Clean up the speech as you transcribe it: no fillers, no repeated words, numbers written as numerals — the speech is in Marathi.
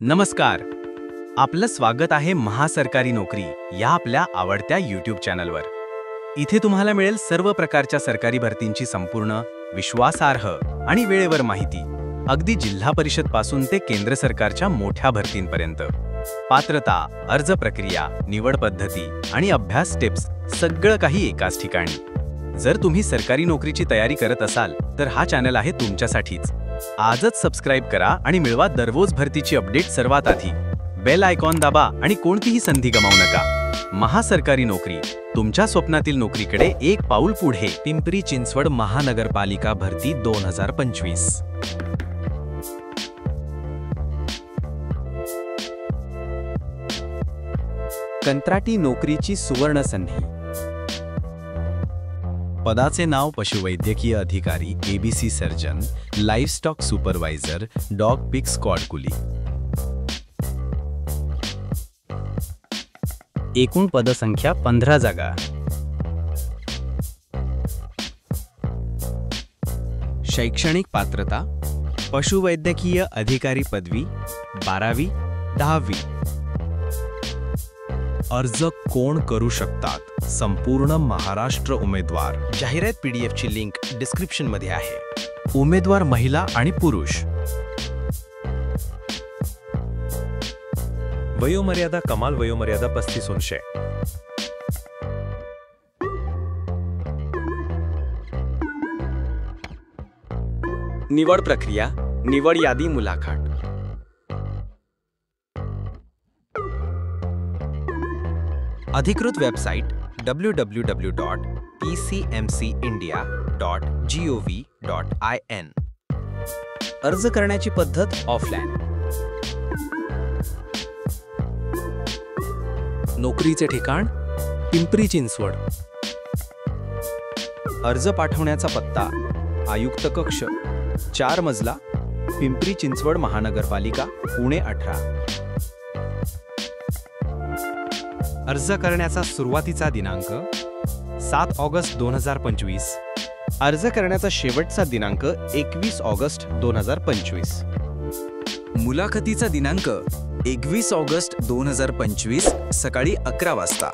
नमस्कार. आपलं स्वागत आहे महासरकारी नोकरी या आपल्या आवडत्या YouTube चॅनलवर. इथे तुम्हाला मिळेल सर्व प्रकारच्या सरकारी भरतींची संपूर्ण, विश्वासार्ह आणि वेळेवर माहिती, अगदी जिल्हा परिषद पासून ते केंद्र सरकारच्या मोठ्या भरतींपर्यंत. पात्रता, अर्ज प्रक्रिया, निवड पद्धती आणि अभ्यास टिप्स सगळं काही एकाच ठिकाणी. जर तुम्ही सरकारी नोकरीची तयारी करत असाल तर हा चॅनल आहे तुमच्यासाठीच. आजच सबस्क्राइब करा आणि मिळवा दररोज भरतीची अपडेट सर्वात आधी. बेल आयकॉन दाबा आणि कोणतीही संधी गमावू नका. महासरकारी नोकरी, तुमच्या स्वप्नातील नोकरीकडे एक पाऊल पुढे. पिंपरी चिंचवड महानगरपालिका भरती 2025. कंत्राटी नोकरीची सुवर्ण संधी. पदाचे नाव पशुवैद्यकीय अधिकारी, ABC सर्जन, लाईव्हस्टॉक सुपरवायझर, डॉग पिक स्क्वॉड कुली. एकूण पदसंख्या 15 जागा. शैक्षणिक पात्रता: पशुवैद्यकीय अधिकारी पदवी 12वी 10वी. अर्ज कोण करू शकतात? संपूर्ण महाराष्ट्र उमेदवार. जाहिरात PDF ची लिंक डिस्क्रिप्शन मध्ये आहे. उमेदवार महिला आणि पुरुष. वयोमर्यादा: कमाल वयोमर्यादा 35 वर्षे. निवड प्रक्रिया: निवड यादी, मुलाखत. अधिकृत वेबसाईट www.pcmcindia.gov.in. अर्ज करण्याची पद्धत ऑफलाईन. नोकरीचे ठिकाण पिंपरी चिंचवड. अर्ज पाठवण्याचा पत्ता: आयुक्त कक्ष, 4 मजला, पिंपरी चिंचवड महानगरपालिका, पुणे 18. अर्ज करण्याचा सुरुवातीचा दिनांक 7 ऑगस्ट 2025. अर्ज करण्याचा शेवटचा दिनांक 21 ऑगस्ट 2025. मुलाखतीचा दिनांक 21 ऑगस्ट 2025 सकाळी 11 वाजता.